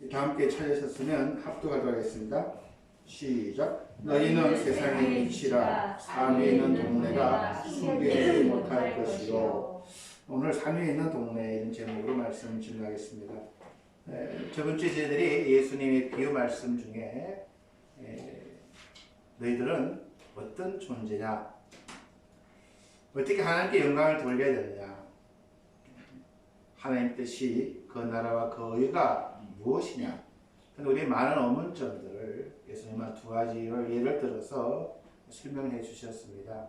이렇게 함께 찾으셨으면 합독하도록 하겠습니다. 시작. 너희는 세상의 빛이라. 산 위에 있는 동네가 숨기지 못할 것이요. 오늘 산 위에 있는 동네 이런 제목으로 말씀 진행하겠습니다. 저번 주에 저희들이 예수님의 비유 말씀 중에 너희들은 어떤 존재냐, 어떻게 하나님께 영광을 돌려야 되느냐, 하나님 뜻이 그 나라와 그 의가 무엇이냐, 우리의 많은 의문점들을 예수님은 두 가지를 예를 들어서 설명해 주셨습니다.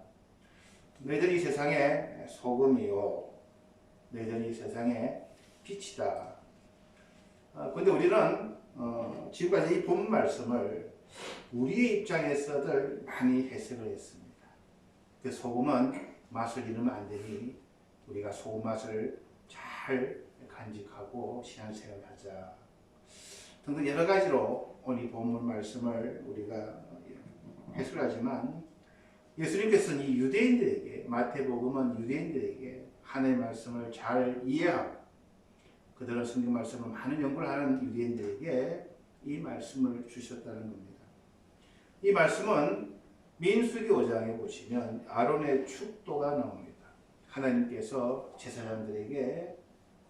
너희들이 세상의 소금이요, 너희들이 세상의 빛이다. 그런데 우리는 지금까지 이 본 말씀을 우리의 입장에서들 많이 해석을 했습니다. 그 소금은 맛을 잃으면 안 되니 우리가 소금 맛을 잘 간직하고 신앙생활을 하자 등등 여러 가지로 오늘 이 본문 말씀을 우리가 해석하지만, 예수님께서는 이 유대인들에게, 마태복음은 유대인들에게 하나님의 말씀을 잘 이해하고 그들은 성경 말씀을 많은 연구를 하는 유대인들에게 이 말씀을 주셨다는 겁니다. 이 말씀은 민수기 5장에 보시면 아론의 축도가 나옵니다. 하나님께서 제사장들에게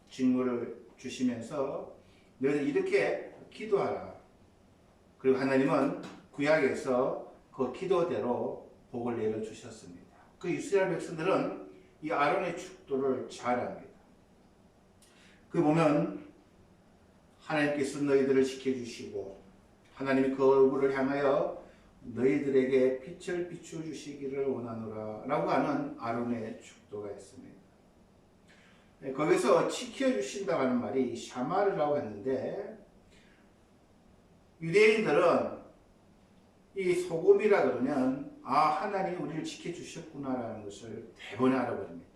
직무를 주시면서 너희들 이렇게 기도하라. 그리고 하나님은 구약에서 그 기도대로 복을 내려주셨습니다. 그 이스라엘 백성들은 이 아론의 축도를 잘 압니다. 그 보면 하나님께서 너희들을 지켜주시고 하나님이 그 얼굴을 향하여 너희들에게 빛을 비춰주시기를 원하노라 라고 하는 아론의 축도가 있습니다. 거기서 지켜주신다고 하는 말이 샤마르라고 했는데, 유대인들은 이 소금이라 그러면 하나님이 우리를 지켜주셨구나라는 것을 대번에 알아버립니다.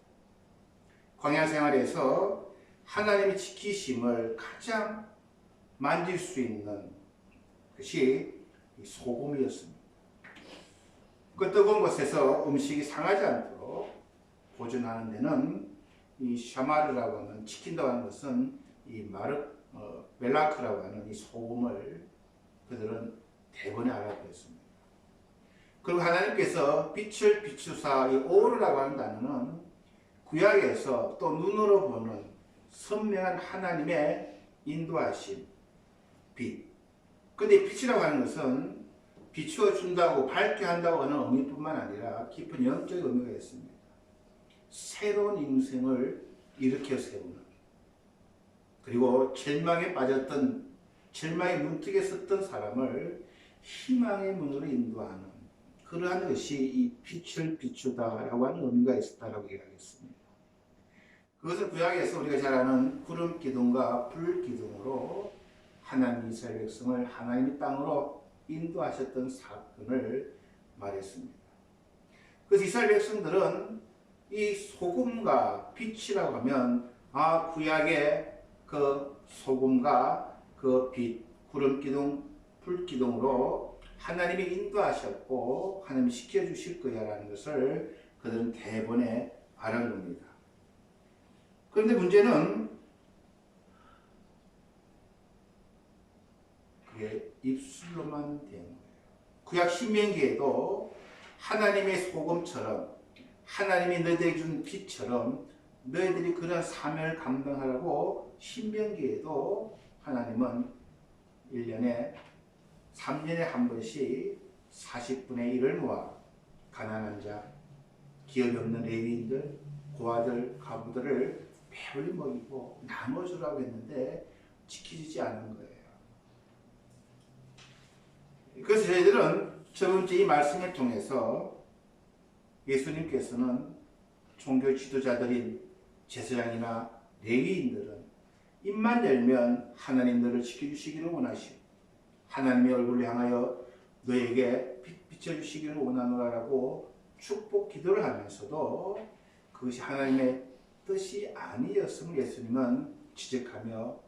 광야 생활에서 하나님이 지키심을 가장 만질 수 있는 것이 소금이었습니다. 그 뜨거운 곳에서 음식이 상하지 않도록 보존하는 데는 이 샤마르라고 하는, 지킨다고 하는 것은 이 멜라크라고 하는 이 소금을 그들은 대번에 알아버렸습니다. 그리고 하나님께서 빛을 비추사, 이 오르라고 하는 단어는 구약에서 또 눈으로 보는 선명한 하나님의 인도하심, 빛. 근데 빛이라고 하는 것은 비추어 준다고, 밝게 한다고 하는 의미뿐만 아니라 깊은 영적 의미가 있습니다. 새로운 인생을 일으켜 세우는, 그리고 절망에 빠졌던, 절망의 문턱에 섰던 사람을 희망의 문으로 인도하는 그러한 것이 이 빛을 비추다라고 하는 의미가 있었다라고 이야기하겠습니다. 그것은 구약에서 우리가 잘 아는 구름 기둥과 불 기둥으로 하나님 이스라엘 백성을 하나님의 땅으로 인도하셨던 사건을 말했습니다. 그래서 이스라엘 백성들은 이 소금과 빛이라고 하면 구약의 그 소금과 그 빛, 구름 기둥, 불 기둥으로 하나님이 인도하셨고 하나님이 지켜주실 거야라는 것을 그들은 대번에 알은 겁니다. 그런데 문제는 그게 입술로만 된 거예요. 구약 신명기에도 하나님의 소금처럼, 하나님이 너희들에게 준 빛처럼 너희들이 그런 사명을 감당하라고 신명기에도 하나님은 1년에 3년에 한 번씩 40분의 1을 모아 가난한 자, 기업이 없는 레위인들, 고아들, 가부들을 배불리 먹이고 나눠주라고 했는데 지키지 않은 거예요. 그래서 저희들은 저번 주 이 말씀을 통해서 예수님께서는 종교 지도자들인 제사장이나 레위인들은 입만 열면 하나님 너를 지켜주시기를 원하시고 하나님의 얼굴을 향하여 너에게 비춰주시기를 원하노라라고 축복 기도를 하면서도 그것이 하나님의 뜻이 아니었음을 예수님은 지적하며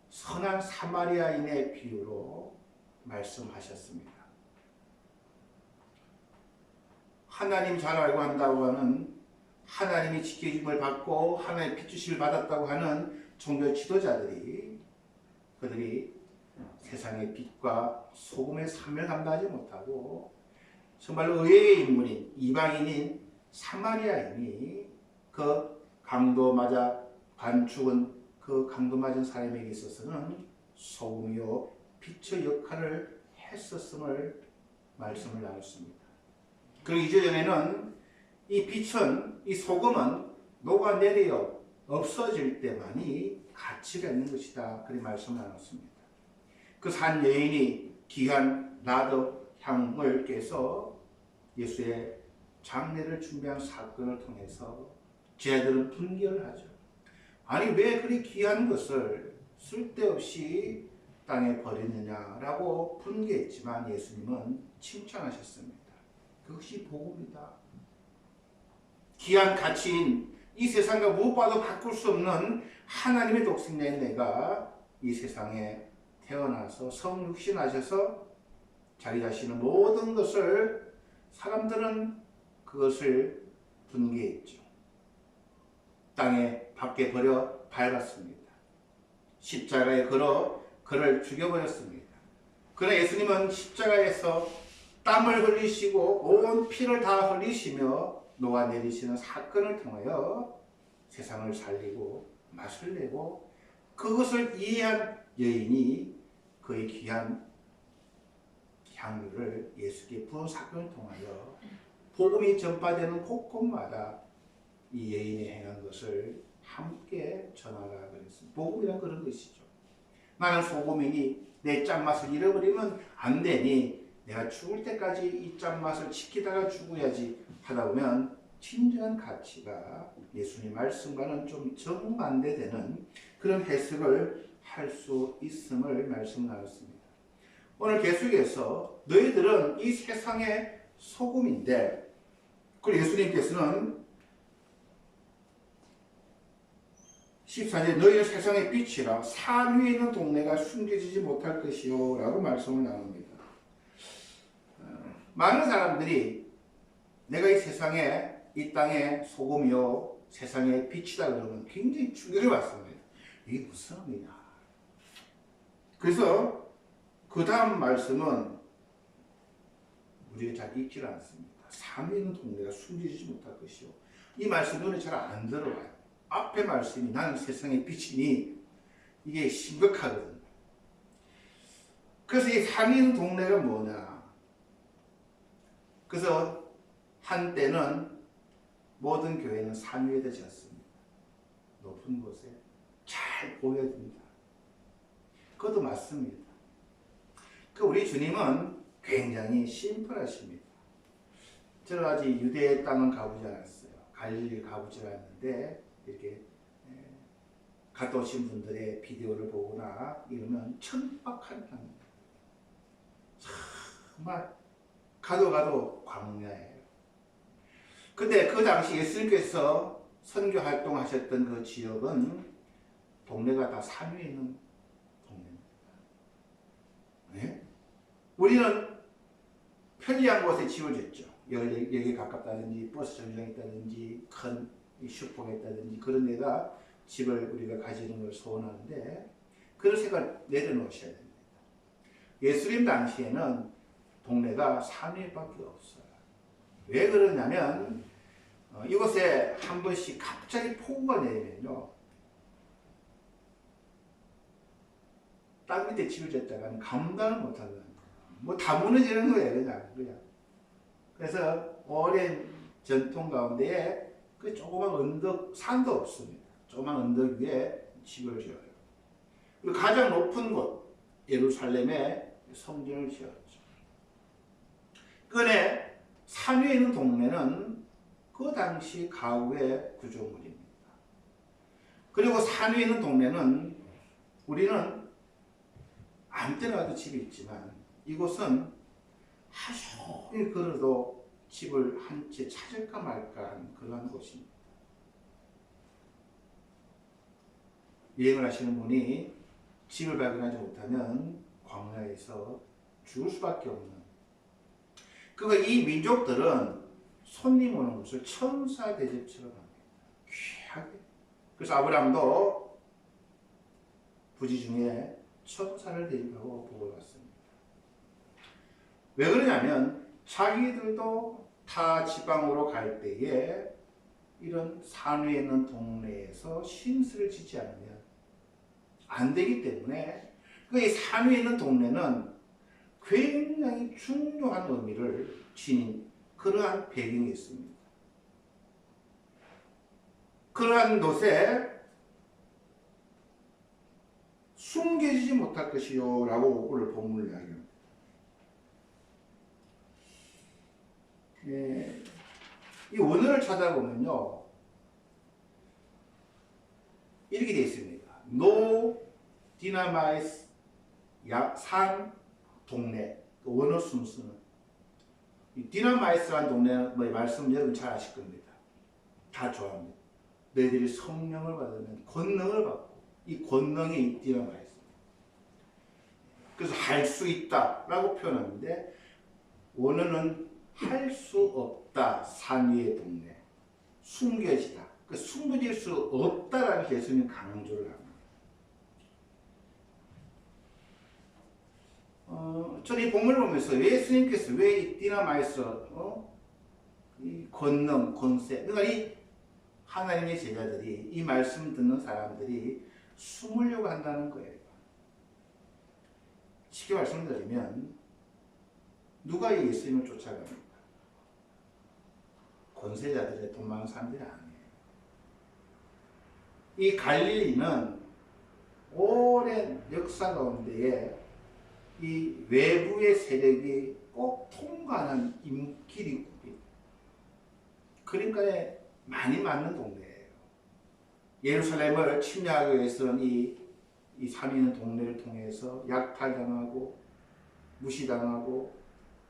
선한 사마리아인의 비유로 말씀하셨습니다. 하나님 잘 알고 한다고 하는, 하나님이 지켜줌을 받고 하나님의 빛주심을 받았다고 하는 종교 지도자들이, 그들이 세상의 빛과 소금의 삶을 감당하지 못하고 정말 의외의 인물인 이방인인 사마리아인이 그 강도 맞아 반 죽은 그 강도 맞은 사람에게 있어서는 소금이요 빛의 역할을 했었음을 말씀을 나눴습니다. 그리고 2절에는 이 빛은, 이 소금은 녹아내려 없어질 때만이 가치가 있는 것이다. 그렇게 말씀을 나눴습니다. 그 산 여인이 귀한 나드 향을 깨서 예수의 장례를 준비한 사건을 통해서 제자들은 분개를 하죠. 아니 왜 그리 귀한 것을 쓸데없이 땅에 버리느냐라고 분개했지만 예수님은 칭찬하셨습니다. 그것이 복음이다. 귀한 가치인 이 세상과 무엇과도 바꿀 수 없는 하나님의 독생자인 내가 이 세상에 태어나서 성육신하셔서 자기 자신의 모든 것을 사람들은 그것을 분개했죠. 땅에 밖에 버려 밟았습니다. 십자가에 걸어 그를 죽여버렸습니다. 그러나 예수님은 십자가에서 땀을 흘리시고 온 피를 다 흘리시며 녹아내리시는 사건을 통하여 세상을 살리고 맛을 내고 그것을 이해한 여인이 그의 귀한 향유를 예수께 부은 사건을 통하여 복음이 전파되는 곳곳마다 이 여인이 행한 것을 함께 전하라 그랬습니다. 복음이란 그런 것이죠. 나는 소금이니 내 짠맛을 잃어버리면 안 되니 내가 죽을 때까지 이 짠맛을 지키다가 죽어야지 하다 보면 진정한 가치가 예수님 말씀과는 좀 정반대되는 그런 해석을 할 수 있음을 말씀 나눴습니다. 오늘 계속해서 너희들은 이 세상의 소금인데, 그리고 예수님께서는 14절 너희는 세상의 빛이라 산 위에 있는 동네가 숨겨지지 못할 것이요 라고 말씀을 나눕니다. 많은 사람들이 내가 이 세상에 이 땅의 소금이요 세상의 빛이다 그러면 굉장히 충격을 받습니다. 이게 무슨 의미냐. 그래서 그 다음 말씀은 우리가 잘 읽지 않습니다. 산 위에 있는 동네가 숨겨지지 못할 것이요. 이 말씀 눈에 잘 안 들어와요. 앞에 말씀이 나는 세상의 빛이니 이게 심각하거든요. 그래서 이 산 위에 있는 동네가 뭐냐. 그래서 한때는 모든 교회는 산 위에다 지었습니다. 높은 곳에 잘 보여야 됩니다. 그것도 맞습니다. 그 우리 주님은 굉장히 심플하십니다. 저는 아직 유대 땅은 가보지 않았어요. 갈릴리 가보지 않았는데 이렇게 갔다 오신 분들의 비디오를 보거나 이러면 천박한 땅입니다. 정말 가도 광야예요. 근데 그 당시 예수님께서 선교 활동하셨던 그 지역은 동네가 다 산 위에 있는 동네입니다. 네? 우리는 편리한 곳에 집을 짓죠. 여기 가깝다든지 버스 정류장이 있다든지 큰 슈퍼가 있다든지 그런 데가 집을 우리가 가지는 걸 소원하는데 그런 생각을 내려놓으셔야 됩니다. 예수님 당시에는 동네가 산 위밖에 없어요. 왜 그러냐면 이곳에 한 번씩 갑자기 폭우가 내리면요 땅 밑에 집을 짓다가는 감당을 못하는 거예요. 뭐 다 무너지는 거예요. 그냥. 그래서 오랜 전통 가운데에 그 조그만 언덕, 산도 없습니다. 조그만 언덕 위에 집을 지어요. 그리고 가장 높은 곳 예루살렘에 성전을 지었죠. 그런데 산 위에 있는 동네는 그 당시 가구의 구조물입니다. 그리고 산 위에 있는 동네는 우리는 아무 때나 가도 집이 있지만 이곳은 하루 종일 걸어도 집을 한 채 찾을까 말까 하는 그러한 곳입니다. 여행을 하시는 분이 집을 발견하지 못하면 광야에서 죽을 수밖에 없는 그러니까 이 민족들은 손님 오는 곳을 천사 대접처럼 합니다. 귀하게. 그래서 아브라함도 부지 중에 천사를 대입하고 복을 받습니다. 왜 그러냐면 자기들도 타 지방으로 갈 때에 이런 산위에 있는 동네에서 신스를 짓지 않으면 안 되기 때문에 이 산위에 있는 동네는 굉장히 중요한 의미를 지닌 그러한 배경이 있습니다. 그러한 곳에 숨겨지지 못할 것이요 라고 오늘 본문을 이야기합니다. 이 원어를 찾아보면요 이렇게 되어 있습니다. No dynamite 산 동네 원어 순서는 이 디나마이스라는 동네는 뭐 말씀 여러분 잘 아실 겁니다. 다 좋아합니다. 너희들이 성령을 받으면 권능을 받고 이 권능이 디나마이스. 그래서 할 수 있다라고 표현하는데 원어는 할 수 없다 산 위의 동네 숨겨지다 그 숨겨질 수 없다라는 예수님이 강조를 합니다. 저는 이 본문을 보면서 예수님께서 왜 이 디나마이스 이 권능, 권세 그러니까 이 하나님의 제자들이 이 말씀 듣는 사람들이 숨으려고 한다는 거예요. 쉽게 말씀드리면 누가 이 예수님을 쫓아갑니까? 권세자들의 돈 많은 사람들이 아니에요. 이 갈릴리는 오랜 역사 가운데에 이 외부의 세력이 꼭 통과하는 길이 굽니다. 그러니까 많이 맞는 동네예요. 예루살렘을 침략하기 위해서는 이 삼위는 동네를 통해서 약탈당하고 무시당하고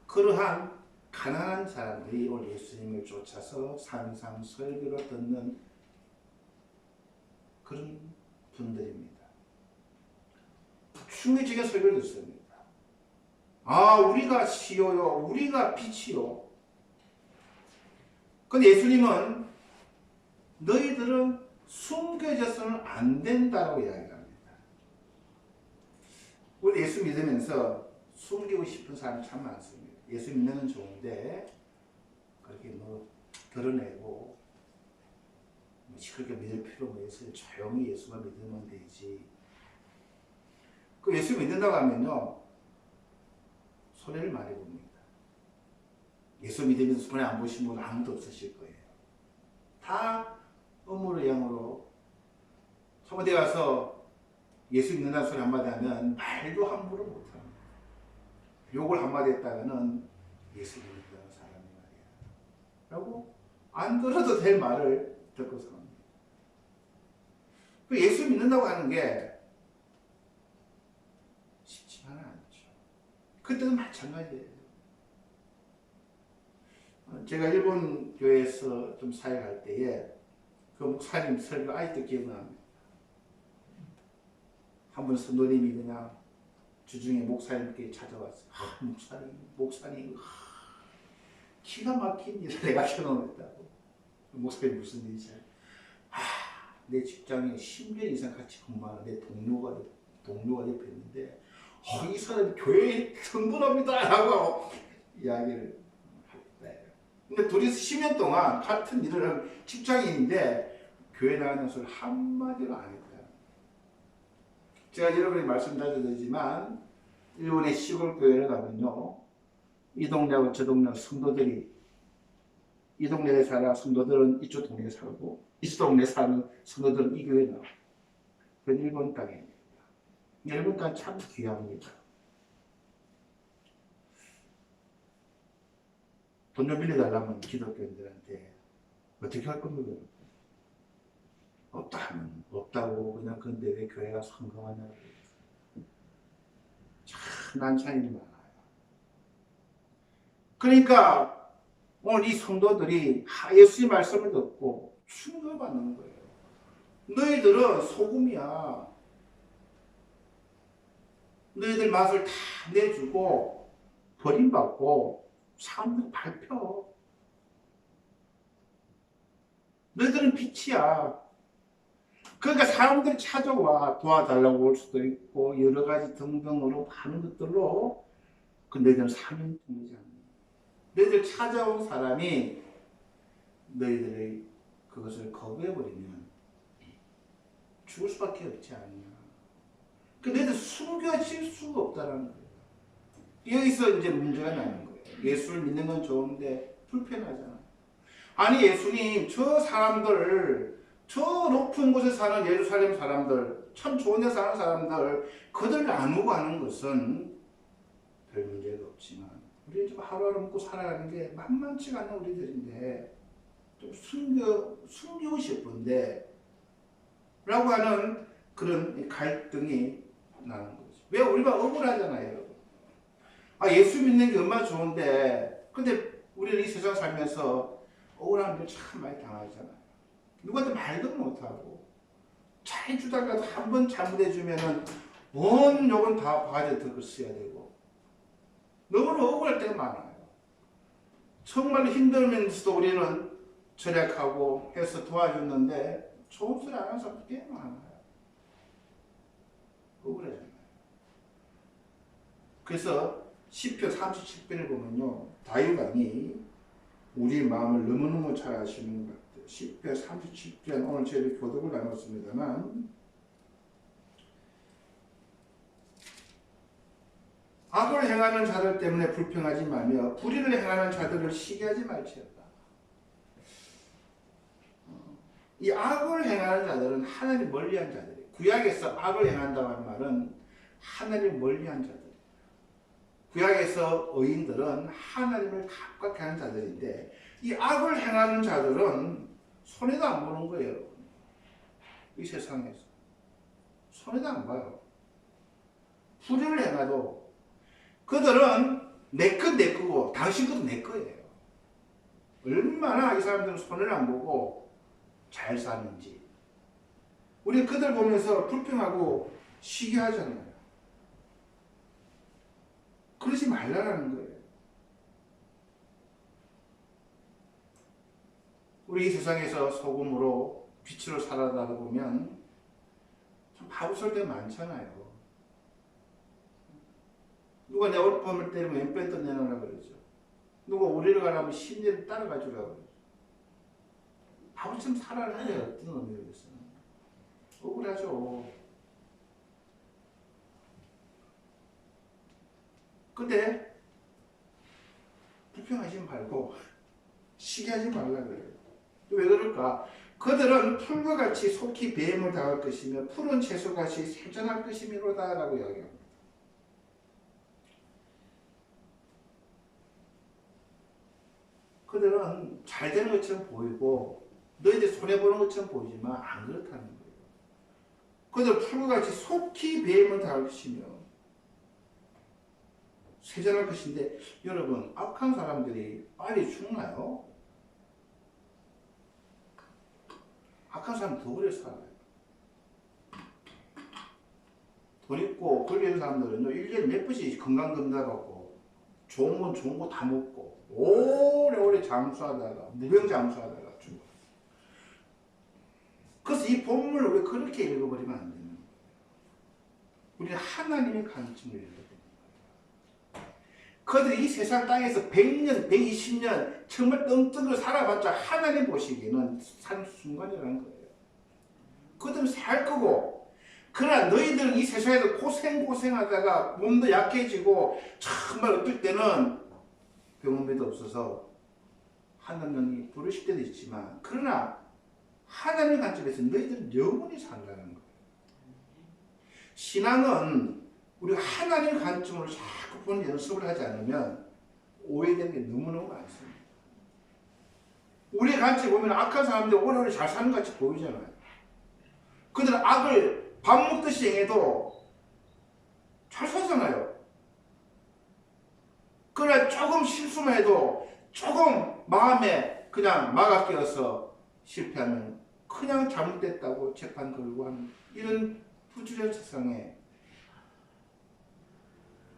그러한 가난한 사람들이 오늘 예수님을 쫓아서 산상 설교를 듣는 그런 분들입니다. 충격적인 설교를 듣습니다. 아, 우리가 시요요, 우리가 빛이요. 근데 예수님은 너희들은 숨겨져서는 안 된다고 이야기합니다. 우리 예수 믿으면서 숨기고 싶은 사람이 참 많습니다. 예수 믿는 건 좋은데 그렇게 뭐 드러내고 그렇게 믿을 필요가 없어요. 조용히 예수만 믿으면 되지. 그 예수 믿는다고 하면요 손해를 많이 봅니다. 예수 믿으면서 손해 안 보신 분은 아무도 없으실 거예요. 다 음으로 양으로 소문대 가서 예수 믿는다는 소리 한마디 하면 말도 함부로 못합니다. 욕을 한마디 했다가는 예수 믿는다는 사람이 말이야 라고 안 들어도 될 말을 듣고서 합니다. 예수 믿는다고 하는 게 쉽지만은 않죠. 그때도 마찬가지예요. 제가 일본 교회에서 좀 사역할 때에 그 목사님 설교 아직도 기억납니다. 한 번 선도님이 그냥 주중에 목사님께 찾아왔어요. 목사님, 기가 막힌 일을 내가 켜놓았다고. 목사님 무슨 일이지? 내 직장에 10년 이상 같이 근무하는 내 동료가 옆에 있는데 이 사람이 교회에 등분합니다 라고 이야기를 했대요. 근데 둘이서 10년 동안 같은 일을 하는 직장인인데 교회 나가는 소리 한마디도 안 했다. 제가 여러분이 말씀드리지만 일본의 시골 교회를 가면요 이 동네하고 저 동네 성도들이 이 동네에 살아 성도들은 이쪽 동네에 살고 이쪽 동네에 사는 성도들은 이 교회에 나와요. 그건 일본 땅입니다. 일본 땅 참 귀합니다. 돈 좀 빌려달라면 기독교인들한테 어떻게 할 겁니까? 없다 하면 없다고 그냥. 근데 왜 교회가 성공하냐고 참 난처한 일이 많아요. 그러니까 오늘 이 성도들이 예수의 말씀을 듣고 충격을 받는 거예요. 너희들은 소금이야. 너희들 맛을 다 내주고 버림받고 사람들 밟혀. 너희들은 빛이야. 그러니까 사람들이 찾아와 도와달라고 올 수도 있고 여러 가지 등등으로 많은 것들로 그 너희들은 사명통이지 않냐. 너희들 찾아온 사람이 너희들의 그것을 거부해버리면 죽을 수밖에 없지 않냐. 그 너희들 숨겨질 수가 없다는 거예요. 여기서 이제 문제가 나는 거예요. 예수를 믿는 건 좋은데 불편하잖아요. 아니 예수님 저 사람들 저 높은 곳에 사는 예루살렘 사람들 참 좋은 데 사는 사람들 그들 나누고 하는 것은 별 문제가 없지만 우리는 좀 하루하루 먹고 살아가는 게 만만치가 않은 우리들인데 좀 숨기고 싶은데 라고 하는 그런 갈등이 나는 거죠. 왜 우리가 억울하잖아요. 아 예수 믿는 게 얼마나 좋은데 근데 우리는 이 세상 살면서 억울한 걸 참 많이 당하잖아요. 누구한테 말도 못하고 잘 주다가도 한 번 잘못해주면은 온 욕은 다 바가지에 들고 써야 되고 너무나 억울할 때가 많아요. 정말 힘들면서도 우리는 절약하고 해서 도와줬는데 좋은 소리 안 하는 사람도 꽤 많아요. 억울하잖아요. 그래서 시편 37편을 보면요 다윗왕이 우리 마음을 너무너무 잘 아시는 것 같아요. 시편 37편 오늘 저희들 교독을 나눴습니다만 악을 행하는 자들 때문에 불평하지 말며 불의를 행하는 자들을 시기하지 말지어다. 이 악을 행하는 자들은 하나님 멀리한 자들이에요. 구약에서 악을 행한다고 하는 말은 하나님 멀리한 자들. 구약에서 의인들은 하나님을 가깝게 하는 자들인데 이 악을 행하는 자들은 손해도 안 보는 거예요. 여러분. 이 세상에서 손해도 안 봐요. 불의를 행해도 그들은 내 것 내 거고 당신 것도 내 거예요. 얼마나 이 사람들은 손해를 안 보고 잘 사는지 우리 그들 보면서 불평하고 시기하잖아요. 그러지 말라는 거예요. 우리 이 세상에서 소금으로 빛으로 살아가다 보면 참 바보설 때 많잖아요. 누가 내 옷범을 때리면 왼편 떠내놓으라 그러죠. 누가 우리를 가라면 심리를 따라가 주라고 그러죠. 바보처럼 살아야 해요. 어떤 의미에서는. 억울하죠. 근데 불평하지 말고 시기하지 말라 그래요. 왜 그럴까? 그들은 풀과 같이 속히 뱀을 당할 것이며 푸른 채소같이 생존할 것이미로다 라고 이야기합니다. 그들은 잘 되는 것처럼 보이고 너희들 손해보는 것처럼 보이지만 안 그렇다는 거예요. 그들 풀과 같이 속히 뱀을 당할 것이며 세전할 것인데 여러분 악한 사람들이 빨리 죽나요? 악한 사람은 더 오래 살아요. 돈 있고 권리 있는 사람들은 1년에 몇 번씩 건강검사하고 좋은 건 좋은 거 다 먹고 오래오래 장수하다가 무병장수하다가 죽어. 그래서 이 본문을 왜 그렇게 읽어버리면 안 되는 거예요. 우리는 하나님의 관점을 읽어야 돼요. 그들이 이 세상 땅에서 100년, 120년 정말 떵떵으로 살아봤자 하나님 보시기에는 산 순간이라는 거예요. 그들은 살 거고 그러나 너희들은 이 세상에서 고생하다가 몸도 약해지고 정말 어떨 때는 병원비도 없어서 하나님이 부르실 때도 있지만 그러나 하나님의 관점에서 너희들은 영원히 산다는 거예요. 신앙은 우리가 하나님의 관점으로 자꾸 보는 연습을 하지 않으면 오해되는 게 너무너무 많습니다. 우리의 관점에 보면 악한 사람들이 오래오래 잘 사는 것 같이 보이잖아요. 그들은 악을 밥 먹듯이 행해도 잘 사잖아요. 그러나 조금 실수만 해도 조금 마음에 그냥 막아 끼어서 실패하면 그냥 잘못됐다고 재판 걸고 하는 이런 부주의한 세상에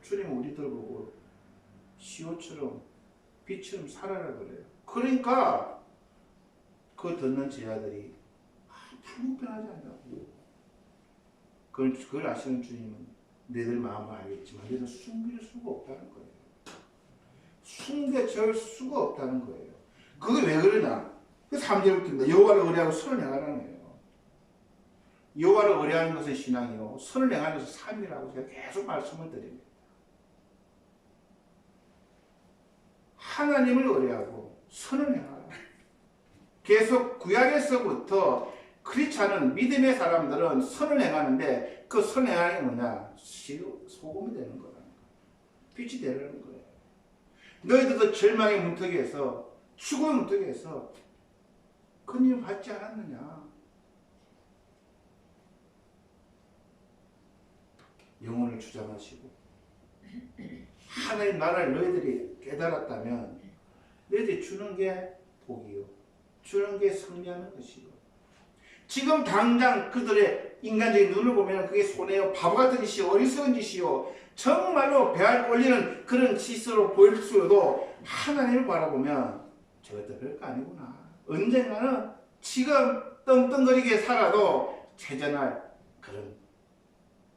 주님 우리들 보고 시옷처럼 빛처럼 살아라 그래요. 그러니까 그 듣는 제자들이 불편하지 않냐고. 그걸 아시는 주님은 너희들 마음을 알겠지만 너희들 숨길 수가 없다는 거예요. 숨겨질 수가 없다는 거예요. 그게 왜 그러냐? 그 3절부터입니다. 여호와를 의뢰하고 선을 행하라는 거예요. 여호와를 의뢰하는 것은 신앙이요, 선을 행하는 것은 삶이라고 제가 계속 말씀을 드립니다. 하나님을 의뢰하고 선을 행하라. 계속 구약에서부터 크리스찬은, 믿음의 사람들은 선을 행하는데 그 선을 행하는 게 뭐냐? 소금이 되는 거라는 거예요. 빛이 되는 거예요. 너희들도 절망의 문턱에서, 죽음의 문턱에서 그님 받지 않았느냐? 영혼을 주장하시고 하나님 나라를 너희들이 깨달았다면 너희들이 주는 게 복이요, 주는 게 승리하는 것이요. 지금 당장 그들의 인간적인 눈을 보면 그게 손해요, 바보 같은 짓이요, 어리석은 짓이요, 정말로 배알 꼴리는 그런 짓으로 보일 수도 하나님을 바라보면 저것도 별거 아니구나. 언젠가는 지금 떵떵거리게 살아도 채전할 그런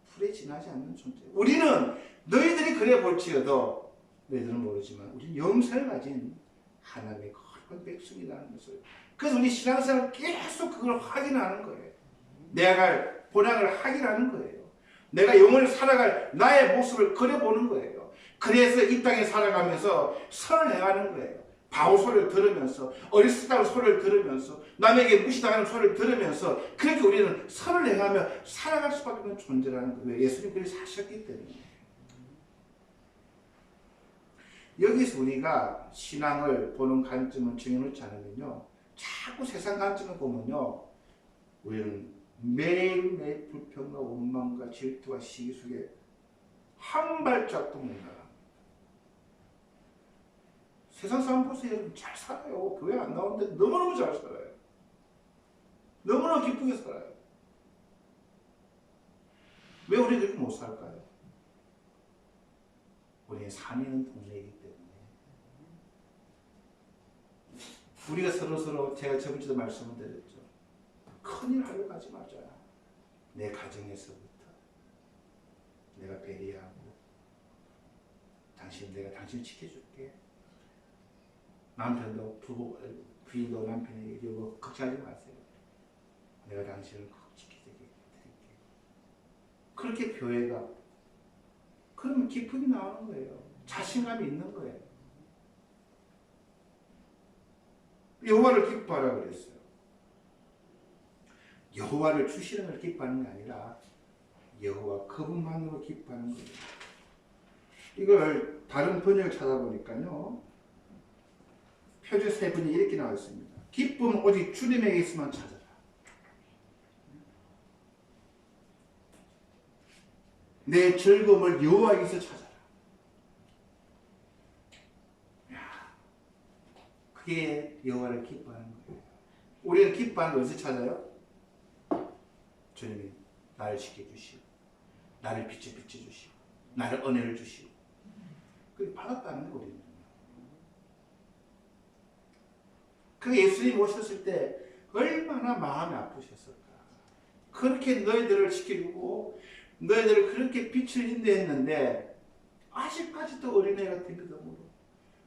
불에 지나지 않는 존재. 우리는 너희들이 그래 볼지어도 너희들은 모르지만 우리는 영생을 가진 하나님의 거룩한 백성이라는 것을. 그래서 우리 신앙생활 계속 그걸 확인하는 거예요. 내가 갈 본향을 확인하는 거예요. 내가 영원히 살아갈 나의 모습을 그려보는 거예요. 그래서 이 땅에 살아가면서 선을 행하는 거예요. 바보 소리를 들으면서, 어리석다는 소리를 들으면서, 남에게 무시당하는 소리를 들으면서 그렇게 우리는 선을 행하며 살아갈 수밖에 없는 존재라는 거예요. 예수님 그렇게 사셨기 때문에. 여기서 우리가 신앙을 보는 관점을 정해놓지 않으면요, 자꾸 세상 관점을 보면요, 우리는 매일매일 불평과 원망과 질투와 시기 속에 한 발짝도 못 나갑니다. 세상 사람 보세요. 여러분 잘 살아요. 교회 안 나오는데 너무너무 잘 살아요. 너무너무 기쁘게 살아요. 왜 우리 그렇게 못 살까요? 우리는 산이 있는 동네이기 때문에. 우리가 서로서로, 제가 저번주도 말씀을 드렸죠. 큰일 하려 가지 말자. 내 가정에서부터 내가 배려하고 내가 당신 지켜줄게. 남편도 부인도 남편에게 이러고 걱정하지 마세요. 내가 당신을 꼭 지켜드릴게. 그렇게 교회가, 그러면 기쁨이 나오는 거예요. 자신감이 있는 거예요. 여호와를 기뻐하라 그랬어요. 여호와를 주시는 걸 기뻐하는 게 아니라 여호와 그분만으로 기뻐하는 거예요. 이걸 다른 번역을 찾아보니까요, 표제 세 번이 이렇게 나와 있습니다. 기쁨은 오직 주님에게 있으면 찾아라. 내 즐거움을 여호와에게서 찾아라. 그게 여호와를 기뻐하는 거예요. 우리는 기뻐하는 걸 어디서 찾아요? 주님이 나를 지켜주시고, 나를 빛에 비춰주시고, 나를 은혜를 주시고, 그게 받았다는 거예요. 우리는. 그 예수님 오셨을 때 얼마나 마음이 아프셨을까. 그렇게 너희들을 지켜주고 너희들을 그렇게 빛을 인도했는데 아직까지도 어린애 같은 믿음으로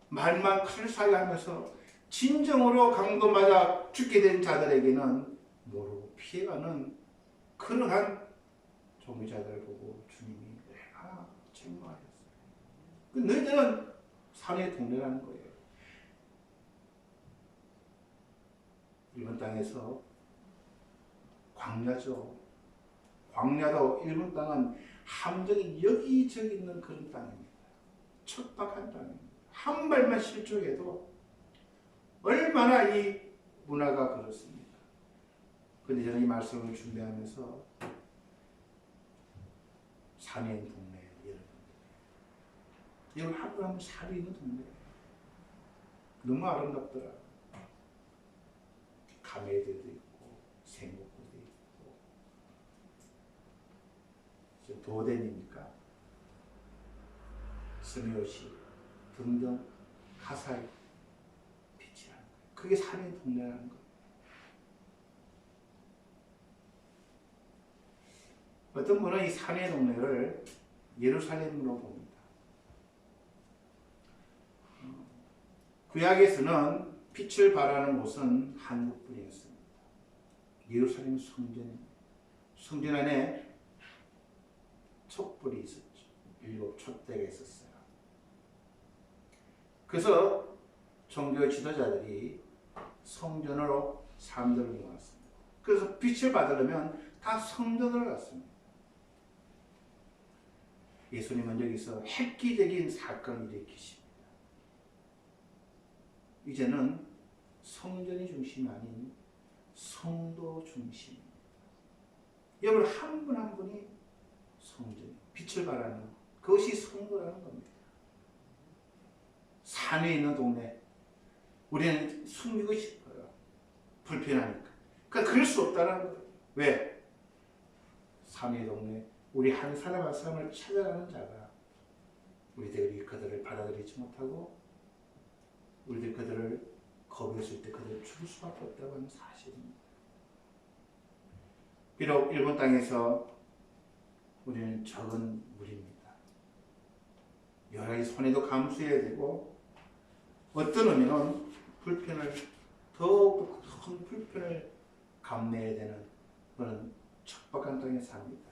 말만 칼사이 하면서 진정으로 강도 맞아 죽게 된 자들에게는 모르고 피해가는 그러한 종교자들을 보고 주님이 내가 책망하셨어요. 너희들은 산의 동네라는 거예요. 일본 땅에서 광야죠. 광야도 일본 땅은 함정이 여기저기 있는 그런 땅입니다. 척박한 땅입니다. 한 발만 실족해도 얼마나 이 문화가 그렇습니까? 그런데 저는 이 말씀을 준비하면서 산에 있는 동네에 여러분 하루 한번 산에 있는 동네에 너무 아름답더라. 가메들도 있고 생목들도 있고, 지금 도덴입니까? 스미요시 등등 가사의 빛이라는 거예요. 그게 산의 동네라는 거예요. 어떤 분은 이 산의 동네를 예루살렘으로 봅니다. 구약에서는 빛을 발하는 곳은 한국뿐이었습니다. 예루살렘 성전 안에 촛불이 있었죠. 7 촛대가 있었어요. 그래서 종교 지도자들이 성전으로 사람들을 모았습니다. 그래서 빛을 받으려면 다 성전으로 갔습니다. 예수님은 여기서 획기적인 사건을 일으키십니다. 이제는 성전이 중심이 아닌 성도 중심입니다. 여러분 한 분 한 분이 성전, 빛을 발하는 그것이 성도라는 겁니다. 산에 있는 동네 우리는 숨기고 싶어요. 불편하니까. 그러니까 그럴 수 없다는 거예요. 왜? 산의 동네 우리 한 사람 한 사람을 찾아가는 자가 우리들이 그들을 받아들이지 못하고 우리들 그들을 거부했을 때 그들을 죽일 수밖에 없다고 하는 사실입니다. 비록 일본 땅에서 우리는 적은 무리입니다. 여러 가지 손해도 감수해야 되고 어떤 의미는 더욱 큰 불편을 감내해야 되는 그런 척박한 땅에 삽니다.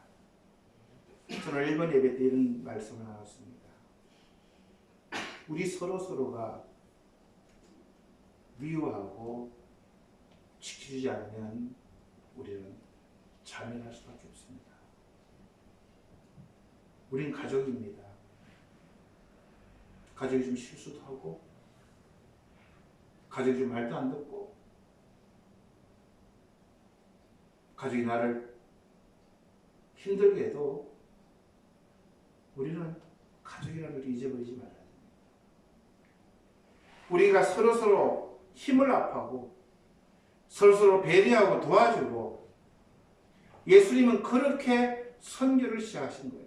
저는 일본 예배 때 이런 말씀을 나눴습니다. 우리 서로가 미워하고 지켜주지 않으면 우리는 자멸할 수밖에 없습니다. 우리는 가족입니다. 가족이 좀 실수도 하고 가족이 좀 말도 안 듣고 가족이 나를 힘들게 해도 우리는 가족이라는 걸 잊어버리지 말아야 됩니다. 우리가 서로 힘을 합하고 서로 배려하고 도와주고 예수님은 그렇게 선교를 시작하신 거예요.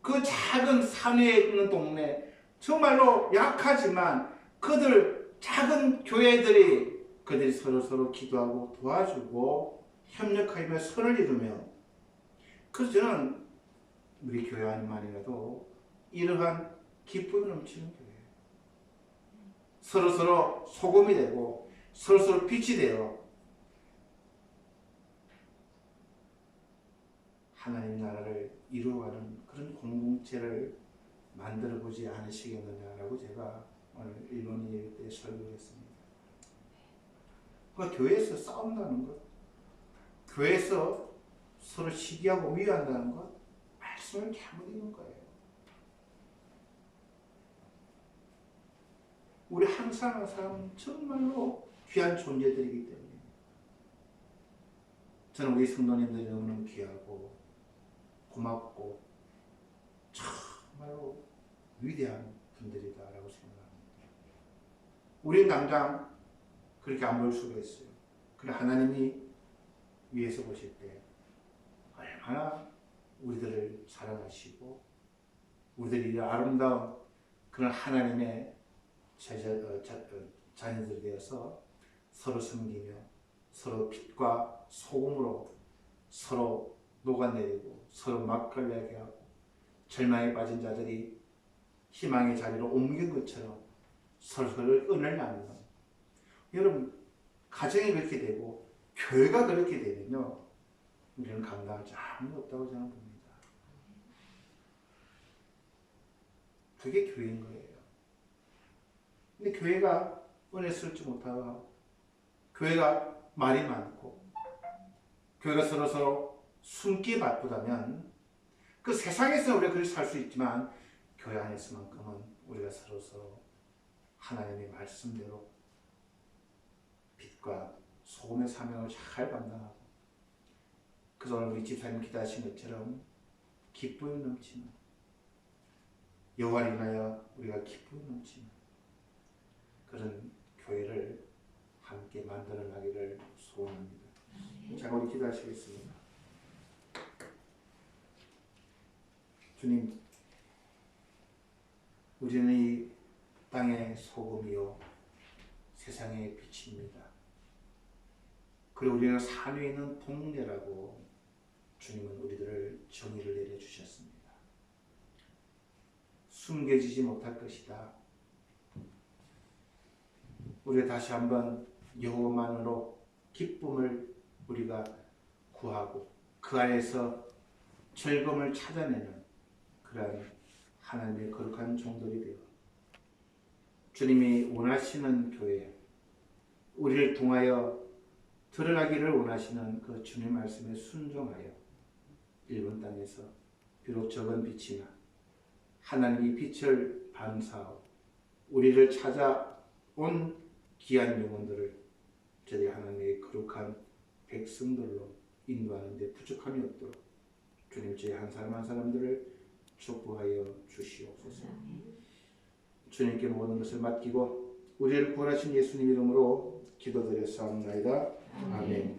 그 작은 산에 있는 동네 정말로 약하지만 그들 작은 교회들이 그들이 서로 기도하고 도와주고 협력하며 선을 이루며 그래서 저는 우리 교회 안만이라도 이러한 기쁨이 넘치는 교회예요. 서로 소금이 되고 서로 빛이 되어 하나님 나라를 이루어가는 그런 공동체를 만들어보지 않으시겠느냐라고 제가 오늘 일본 예배 때 설교했습니다. 그러니까 교회에서 싸운다는 것, 교회에서 서로 시기하고 미워한다는 것, 말씀을 잘못 읽는 거예요. 우리 한 사람 한 사람은 정말로 귀한 존재들이기 때문에 저는 우리 성도님들이 너무너무 귀하고 고맙고 정말로 위대한 분들이다라고 생각합니다. 우리는 당장 그렇게 안 볼 수가 있어요. 그러나 하나님이 위에서 보실 때 얼마나 우리들을 사랑하시고 우리들이 아름다운 그런 하나님의 자녀들이 되어서 서로 섬기며 서로 빛과 소금으로 서로 녹아내리고 서로 막걸리하게 하고 절망에 빠진 자들이 희망의 자리로 옮긴 것처럼 서로서로 은을 나누는 여러분 가정이 그렇게 되고 교회가 그렇게 되면요 우리는 감당할 줄 아무도 없다고 저는 봅니다. 그게 교회인 거예요. 근데 교회가 은혜 쓸지 못하고 교회가 말이 많고 교회가 서로 숨기 바쁘다면 그 세상에서 우리가 그렇게 살 수 있지만 교회 안에서만큼은 우리가 서로 하나님의 말씀대로 빛과 소금의 사명을 잘 감당하고 그래서 오늘 우리 집사님 기도하신 것처럼 기쁨이 넘치는 여호와를 인하여 우리가 기쁨이 넘치는 그런 교회를 함께 만들어 나기를 소원합니다. 자, 우리 기도하시겠습니다. 주님, 우리는 이 땅의 소금이요 세상의 빛입니다. 그리고 우리는 산 위에 있는 동네라고 주님은 우리들을 정의를 내려주셨습니다. 숨겨지지 못할 것이다. 우리가 다시 한번 여호와만으로 기쁨을 우리가 구하고 그 안에서 즐거움을 찾아내는 그러한 하나님의 거룩한 종들이 되어 주님이 원하시는 교회, 우리를 통하여 드러나기를 원하시는 그 주님 말씀에 순종하여 일본 땅에서 비록 적은 빛이나 하나님이 빛을 반사하고 우리를 찾아온 귀한 영혼들을 저희 하나님의 거룩한 백성들로 인도하는 데 부족함이 없도록 주님 저희 한 사람 한 사람들을 축복하여 주시옵소서. 주님께 모든 것을 맡기고 우리를 구원하신 예수님 이름으로 기도드렸사옵나이다. 아멘.